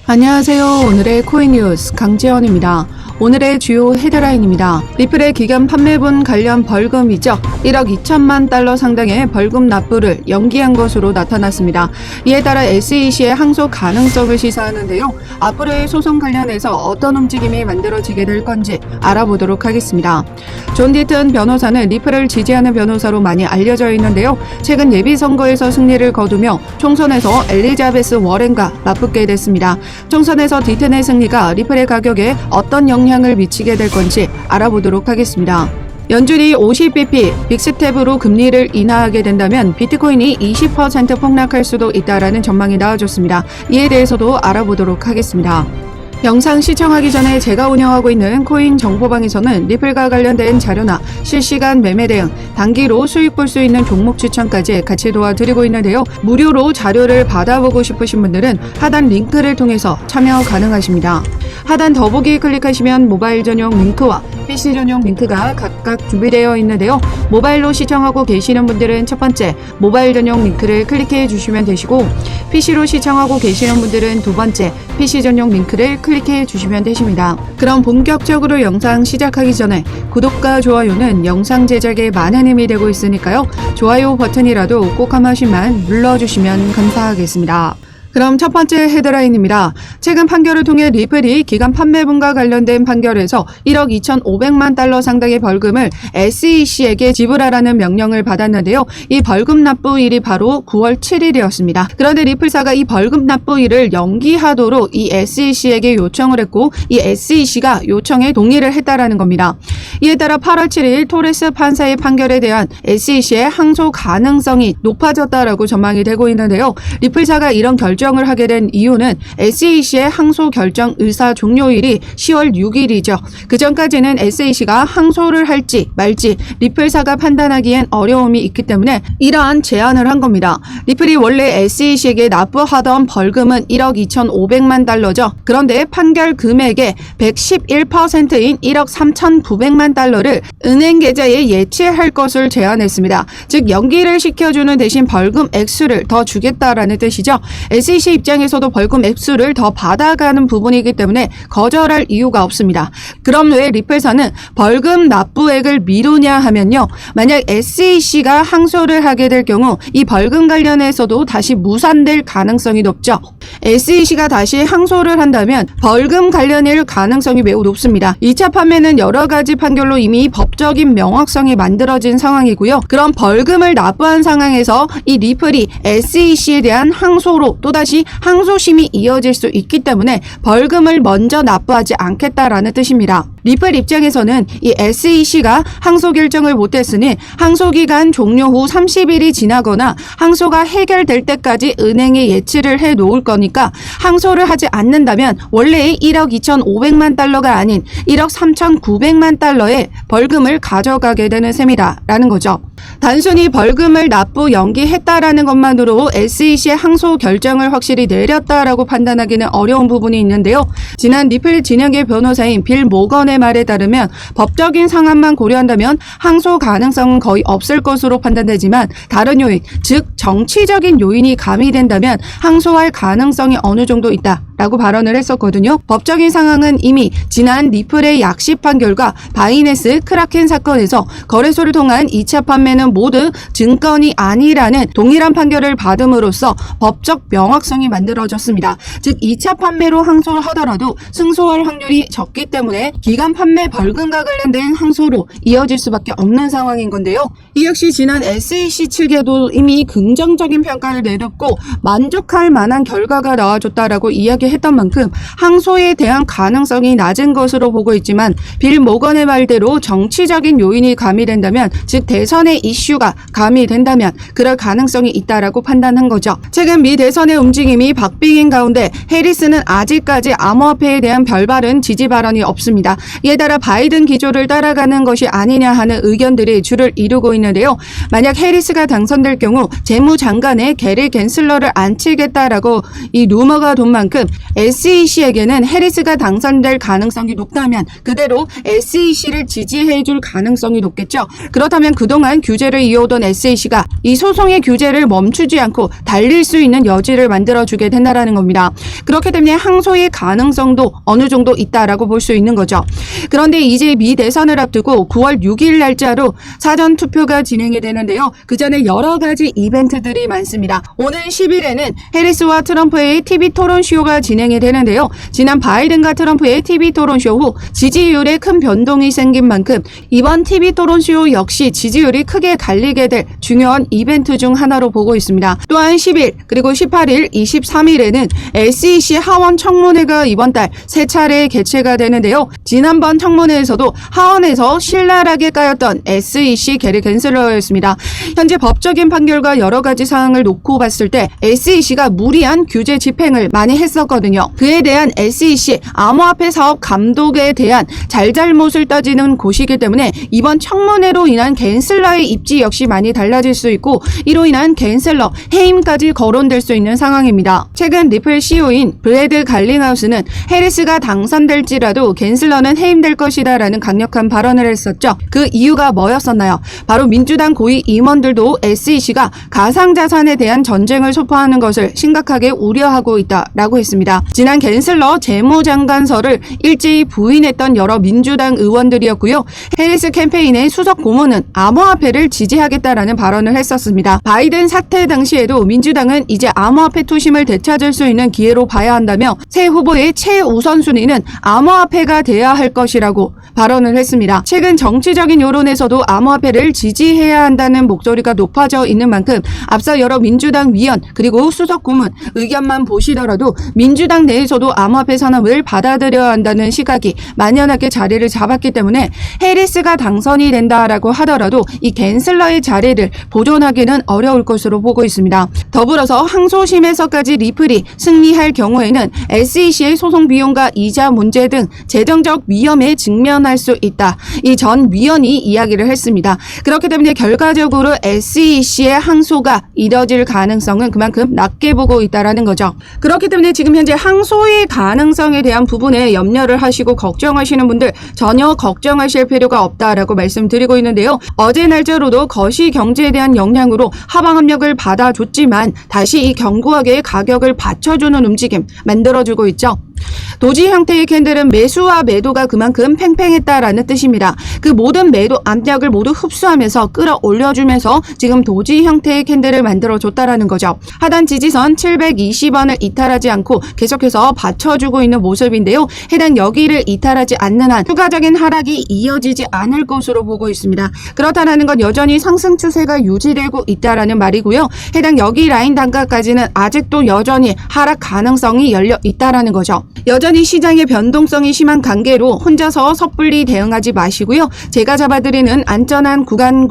안녕하세요. 오늘의 코인 뉴스 강지원입니다. 오늘의 주요 헤드라인입니다. 리플의 기간 판매분 관련 벌금 이적 1억 2천만 달러 상당의 벌금 납부를 연기한 것으로 나타났습니다. 이에 따라 SEC의 항소 가능성을 시사하는데요. 앞으로의 소송 관련해서 어떤 움직임이 만들어지게 될 건지 알아보도록 하겠습니다. 존 디튼 변호사는 리플을 지지하는 변호사로 많이 알려져 있는데요. 최근 예비선거에서 승리를 거두며 총선에서 엘리자베스 워렌과 맞붙게 됐습니다. 총선에서 디튼의 승리가 리플의 가격에 어떤 영향을 미치게 될 건지 알아보도록 하겠습니다. 연준이 50bp 빅스텝으로 금리를 인하하게 된다면 비트코인이 20% 폭락할 수도 있다라는 전망이 나와줬습니다. 이에 대해서도 알아보도록 하겠습니다. 영상 시청하기 전에 제가 운영하고 있는 코인 정보방에서는 리플과 관련된 자료나 실시간 매매 대응, 단기로 수익 볼 수 있는 종목 추천까지 같이 도와드리고 있는데요. 무료로 자료를 받아보고 싶으신 분들은 하단 링크를 통해서 참여 가능하십니다. 하단 더보기 클릭하시면 모바일 전용 링크와 PC 전용 링크가 각각 준비되어 있는데요. 모바일로 시청하고 계시는 분들은 첫 번째 모바일 전용 링크를 클릭해 주시면 되시고 PC로 시청하고 계시는 분들은 두 번째 PC 전용 링크를 클릭해 주시면 되십니다. 그럼 본격적으로 영상 시작하기 전에 구독과 좋아요는 영상 제작에 많은 힘이 되고 있으니까요. 좋아요 버튼이라도 꼭 한 번씩만 눌러주시면 감사하겠습니다. 그럼 첫 번째 헤드라인입니다. 최근 판결을 통해 리플이 기간 판매분과 관련된 판결에서 1억 2,500만 달러 상당의 벌금을 SEC에게 지불하라는 명령을 받았는데요. 이 벌금 납부일이 바로 9월 7일이었습니다. 그런데 리플사가 이 벌금 납부일을 연기하도록 이 SEC에게 요청을 했고 이 SEC가 요청에 동의를 했다라는 겁니다. 이에 따라 8월 7일 토레스 판사의 판결에 대한 SEC의 항소 가능성이 높아졌다라고 전망이 되고 있는데요. 리플사가 이런 결정을 하게 된 이유는 SEC의 항소 결정 의사 종료일이 10월 6일이죠. 그 전까지는 SEC가 항소를 할지 말지 리플사가 판단하기엔 어려움이 있기 때문에 이러한 제안을 한 겁니다. 리플이 원래 SEC에게 납부하던 벌금은 1억 2,500만 달러죠. 그런데 판결 금액의 111%인 1억 3,900만 달러를 은행 계좌에 예치할 것을 제안했습니다. 즉 연기를 시켜주는 대신 벌금 액수를 더 주겠다라는 뜻이죠. SEC 입장에서도 벌금 액수를 더 받아가는 부분이기 때문에 거절할 이유가 없습니다. 그럼 왜 리플사는 벌금 납부액을 미루냐 하면요. 만약 SEC가 항소를 하게 될 경우 이 벌금 관련해서도 다시 무산될 가능성이 높죠. SEC가 다시 항소를 한다면 벌금 관련일 가능성이 매우 높습니다. 2차 판매는 여러 가지 판결로 이미 법적인 명확성이 만들어진 상황이고요. 그럼 벌금을 납부한 상황에서 이 리플이 SEC에 대한 항소로 또다시 항소심이 이어질 수 있기 때문에 벌금을 먼저 납부하지 않겠다라는 뜻입니다. 리플 입장에서는 이 SEC가 항소 결정을 못했으니 항소기간 종료 후 30일이 지나거나 항소가 해결될 때까지 은행에 예치를 해 놓을 거니까 항소를 하지 않는다면 원래의 1억 2,500만 달러가 아닌 1억 3,900만 달러의 벌금을 가져가게 되는 셈이다 라는 거죠. 단순히 벌금을 납부 연기했다라는 것만으로 SEC의 항소 결정을 확실히 내렸다라고 판단하기는 어려운 부분이 있는데요. 지난 리플 진영의 변호사인 빌 모건의 말에 따르면 법적인 상황만 고려한다면 항소 가능성은 거의 없을 것으로 판단되지만 다른 요인, 즉 정치적인 요인이 가미된다면 항소할 가능성이 어느 정도 있다 라고 발언을 했었거든요. 법적인 상황은 이미 지난 리플의 약식 판결과 바이낸스 크라켄 사건에서 거래소를 통한 2차 판매는 모두 증권이 아니라는 동일한 판결을 받음으로써 법적 명확성이 만들어졌습니다. 즉 2차 판매로 항소를 하더라도 승소할 확률이 적기 때문에 기간 판매 벌금과 관련된 항소로 이어질 수밖에 없는 상황인 건데요. 이 역시 지난 SEC 측에도 이미 긍정적인 평가를 내렸고 만족할 만한 결과가 나와줬다라고 이야기했던 만큼 항소에 대한 가능성이 낮은 것으로 보고 있지만 빌 모건의 말대로 정치적인 요인이 가미된다면 즉 대선의 이슈가 가미된다면 그럴 가능성이 있다라고 판단한 거죠. 최근 미 대선의 움직임이 박빙인 가운데 해리스는 아직까지 암호화폐에 대한 별다른 지지 발언이 없습니다. 이에 따라 바이든 기조를 따라가는 것이 아니냐 하는 의견들이 주를 이루고 있는데요. 만약 해리스가 당선될 경우 재무장관에 게리 갠슬러를 앉히겠다라고 이 루머가 돈 만큼 SEC에게는 해리스가 당선될 가능성이 높다면 그대로 SEC를 지지해줄 가능성이 높겠죠. 그렇다면 그동안 규제를 이어오던 SEC가 이 소송의 규제를 멈추지 않고 달릴 수 있는 여지를 만들어주게 된다는 겁니다. 그렇기 때문에 항소의 가능성도 어느 정도 있다라고 볼 수 있는 거죠. 그런데 이제 미 대선을 앞두고 9월 6일 날짜로 사전 투표가 진행이 되는데요. 그 전에 여러 가지 이벤트들이 많습니다. 오늘 10일에는 해리스와 트럼프의 TV 토론쇼가 진행이 되는데요. 지난 바이든과 트럼프의 TV 토론쇼 후 지지율에 큰 변동이 생긴 만큼 이번 TV 토론쇼 역시 지지율이 크게 갈리게 될 중요한 이벤트 중 하나로 보고 있습니다. 또한 10일 그리고 18일, 23일에는 SEC 하원 청문회가 이번 달 세 차례 개최가 되는데요. 지난번 청문회에서도 하원에서 신랄하게 까였던 SEC 게리 갠슬러였습니다. 현재 법적인 판결과 여러 가지 사항을 놓고 봤을 때 SEC가 무리한 규제 집행을 많이 했었거든요. 그에 대한 SEC 암호화폐 사업 감독에 대한 잘잘못을 따지는 곳이기 때문에 이번 청문회로 인한 갠슬러의 입지 역시 많이 달라질 수 있고 이로 인한 갠슬러 해임까지 거론될 수 있는 상황입니다. 최근 리플 CEO인 브래드 갈링하우스는 해리스가 당선될지라도 갠슬러는 해임될 것이다 라는 강력한 발언을 했었죠. 그 이유가 뭐였었나요? 바로 민주당 고위 임원들도 SEC가 가상자산에 대한 전쟁을 소포하는 것을 심각하게 우려하고 있다라고 했습니다. 지난 갠슬러 재무장관설을 일제히 부인했던 여러 민주당 의원들이었고요. 해리스 캠페인의 수석 고문은 암호화폐를 지지하겠다라는 발언을 했었습니다. 바이든 사태 당시에도 민주당은 이제 암호화폐 투심을 되찾을 수 있는 기회로 봐야 한다며 새 후보의 최우선순위는 암호화폐가 돼야 할 것이라고 발언을 했습니다. 최근 정치적인 여론에서도 암호화폐를 지지해야 한다는 목소리가 높아져 있는 만큼 앞서 여러 민주당 위원 그리고 수석 고문 의견만 보시더라도 민주당 내에서도 암호화폐 산업을 받아들여야 한다는 시각이 만연하게 자리를 잡았기 때문에 해리스가 당선이 된다라고 하더라도 이 갠슬러의 자리를 보존하기는 어려울 것으로 보고 있습니다. 더불어서 항소심에서까지 리플이 승리할 경우에는 SEC의 소송 비용과 이자 문제 등 재정적 위험에 직면할 수 있다. 이 전 위원이 이야기를 했습니다. 그렇기 때문에 결과적으로 SEC의 항소가 이뤄질 가능성은 그만큼 낮게 보고 있다라는 거죠. 그렇기 때문에 지금 현재 항소의 가능성에 대한 부분에 염려를 하시고 걱정하시는 분들 전혀 걱정하실 필요가 없다라고 말씀드리고 있는데요. 어제 날짜로도 거시 경제에 대한 영향으로 하방 압력을 받아줬지만 다시 이 견고하게 가격을 받쳐주는 움직임 만들어주고 있죠. 도지 형태의 캔들은 매수와 매도가 그만큼 팽팽했다라는 뜻입니다. 그 모든 매도 압력을 모두 흡수하면서 끌어올려주면서 지금 도지 형태의 캔들을 만들어줬다라는 거죠. 하단 지지선 720원을 이탈하지 않고 계속해서 받쳐주고 있는 모습인데요. 해당 여기를 이탈하지 않는 한 추가적인 하락이 이어지지 않을 것으로 보고 있습니다. 그렇다는 건 여전히 상승 추세가 유지되고 있다라는 말이고요. 해당 여기 라인 단가까지는 아직도 여전히 하락 가능성이 열려 있다라는 거죠. 여전히 시장의 변동성이 심한 관계로 혼자서 섣불리 대응하지 마시고요. 제가 잡아드리는 안전한 구간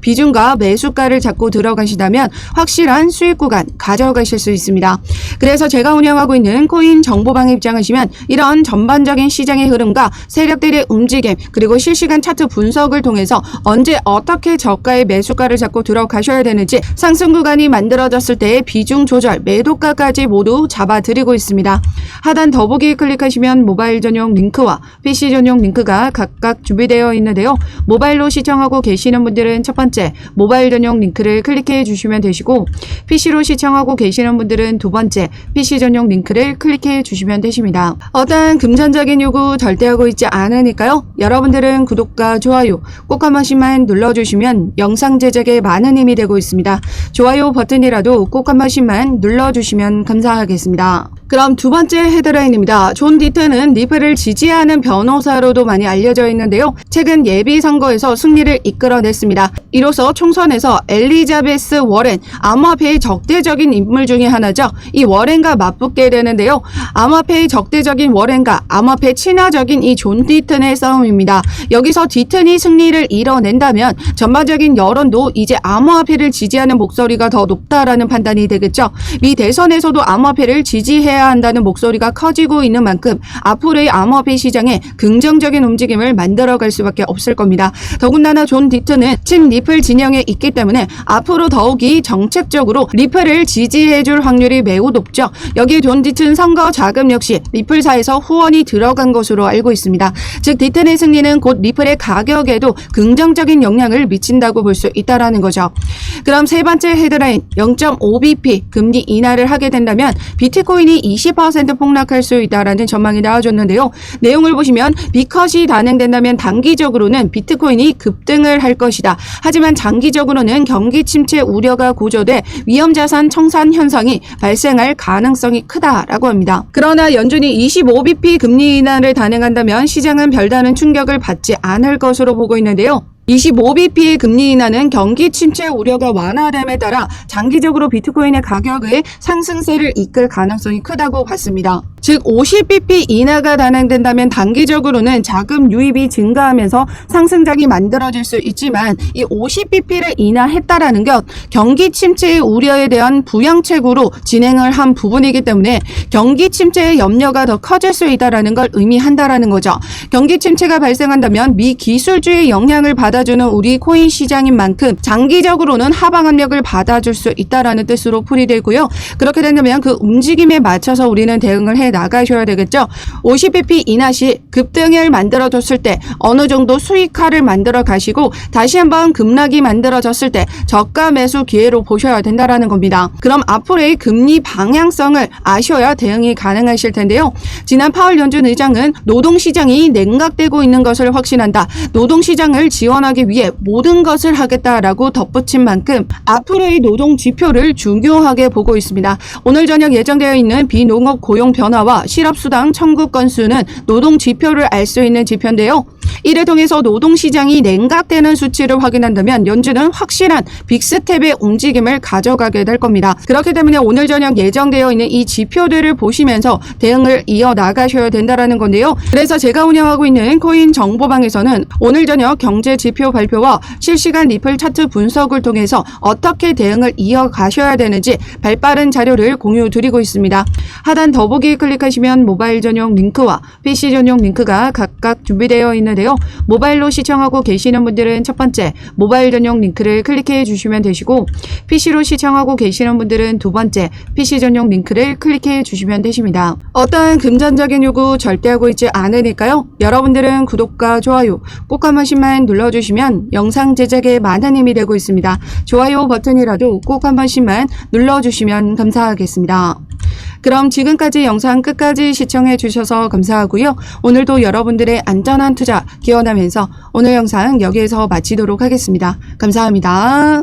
비중과 매수가를 잡고 들어가시다면 확실한 수익 구간 가져가실 수 있습니다. 그래서 제가 운영하고 있는 코인 정보방에 입장하시면 이런 전반적인 시장의 흐름과 세력들의 움직임 그리고 실시간 차트 분석을 통해서 언제 어떻게 저가의 매수가를 잡고 들어가셔야 되는지 상승 구간이 만들어졌을 때의 비중 조절 매도가까지 모두 잡아드리고 있습니다. 하단 더보기 클릭하시면 모바일 전용 링크와 PC 전용 링크가 각각 준비되어 있는데요. 모바일로 시청하고 계시는 분들은 첫 번째 모바일 전용 링크를 클릭해 주시면 되시고 PC로 시청하고 계시는 분들은 두 번째 PC 전용 링크를 클릭해 주시면 되십니다. 어떠한 금전적인 요구 절대 하고 있지 않으니까요. 여러분들은 구독과 좋아요 꼭 한 번씩만 눌러주시면 영상 제작에 많은 힘이 되고 있습니다. 좋아요 버튼이라도 꼭 한 번씩만 눌러주시면 감사하겠습니다. 그럼 두 번째 헤드라인입니다. 존 디튼은 리플을 지지하는 변호사로도 많이 알려져 있는데요. 최근 예비선거에서 승리를 이끌어냈습니다. 이로써 총선에서 엘리자베스 워렌, 암호화폐의 적대적인 인물 중에 하나죠. 이 워렌과 맞붙게 되는데요. 암호화폐의 적대적인 워렌과 암호화폐 친화적인 이 존 디튼의 싸움입니다. 여기서 디튼이 승리를 이뤄낸다면 전반적인 여론도 이제 암호화폐를 지지하는 목소리가 더 높다라는 판단이 되겠죠. 미 대선에서도 암호화폐를 지지해야 한다는 목소리가 커지고 있는 되는 만큼 앞으로의 암호화폐 시장에 긍정적인 움직임을 만들어갈 수밖에 없을 겁니다. 더군다나 존 디튼은 친 리플 진영에 있기 때문에 앞으로 더욱이 정책적으로 리플을 지지해줄 확률이 매우 높죠. 여기에 존 디튼 선거 자금 역시 리플사에서 후원이 들어간 것으로 알고 있습니다. 즉 디튼의 승리는 곧 리플의 가격에도 긍정적인 영향을 미친다고 볼 수 있다라는 거죠. 그럼 세 번째 헤드라인 0.5bp 금리 인하를 하게 된다면 비트코인이 20% 폭락할 수 있다라는 전망이 나와줬는데요. 내용을 보시면 B컷이 단행된다면 단기적으로는 비트코인이 급등을 할 것이다. 하지만 장기적으로는 경기 침체 우려가 고조돼 위험자산 청산 현상이 발생할 가능성이 크다라고 합니다. 그러나 연준이 25bp 금리 인하를 단행한다면 시장은 별다른 충격을 받지 않을 것으로 보고 있는데요. 25bp의 금리 인하는 경기 침체 우려가 완화됨에 따라 장기적으로 비트코인의 가격의 상승세를 이끌 가능성이 크다고 봤습니다. 즉 50bp 인하가 단행된다면 단기적으로는 자금 유입이 증가하면서 상승장이 만들어질 수 있지만 이 50bp를 인하했다라는 것 경기 침체의 우려에 대한 부양책으로 진행을 한 부분이기 때문에 경기 침체의 염려가 더 커질 수 있다라는 걸 의미한다라는 거죠. 경기 침체가 발생한다면 미기술주의 영향을 받아주는 우리 코인 시장인 만큼 장기적으로는 하방 압력을 받아줄 수 있다라는 뜻으로 풀이되고요. 그렇게 된다면 그 움직임에 맞춰서 우리는 대응을 해 나가셔야 되겠죠. 50bp 인하 시 급등을 만들어줬을 때 어느 정도 수익화를 만들어 가시고 다시 한번 급락이 만들어졌을 때 저가 매수 기회로 보셔야 된다라는 겁니다. 그럼 앞으로의 금리 방향성을 아셔야 대응이 가능하실 텐데요. 지난 파월 연준 의장은 노동시장이 냉각되고 있는 것을 확신한다. 노동시장을 지원하기 위해 모든 것을 하겠다라고 덧붙인 만큼 앞으로의 노동 지표를 중요하게 보고 있습니다. 오늘 저녁 예정되어 있는 비농업 고용 변화 와 실업수당 청구 건수는 노동 지표를 알 수 있는 지표인데요. 이를 통해서 노동시장이 냉각되는 수치를 확인한다면 연준은 확실한 빅스텝의 움직임을 가져가게 될 겁니다. 그렇기 때문에 오늘 저녁 예정되어 있는 이 지표들을 보시면서 대응을 이어나가셔야 된다는 건데요. 그래서 제가 운영하고 있는 코인 정보방에서는 오늘 저녁 경제 지표 발표와 실시간 리플 차트 분석을 통해서 어떻게 대응을 이어가셔야 되는지 발빠른 자료를 공유드리고 있습니다. 하단 더보기 클릭하시면 모바일 전용 링크와 PC 전용 링크가 각각 준비되어 있는데요. 모바일로 시청하고 계시는 분들은 첫 번째 모바일 전용 링크를 클릭해 주시면 되시고 PC로 시청하고 계시는 분들은 두 번째 PC 전용 링크를 클릭해 주시면 되십니다. 어떠한 금전적인 요구 절대 하고 있지 않으니까요. 여러분들은 구독과 좋아요 꼭 한 번씩만 눌러주시면 영상 제작에 많은 힘이 되고 있습니다. 좋아요 버튼이라도 꼭 한 번씩만 눌러주시면 감사하겠습니다. 그럼 지금까지 영상 끝까지 시청해 주셔서 감사하고요. 오늘도 여러분들의 안전한 투자 기원하면서 오늘 영상 여기에서 마치도록 하겠습니다. 감사합니다.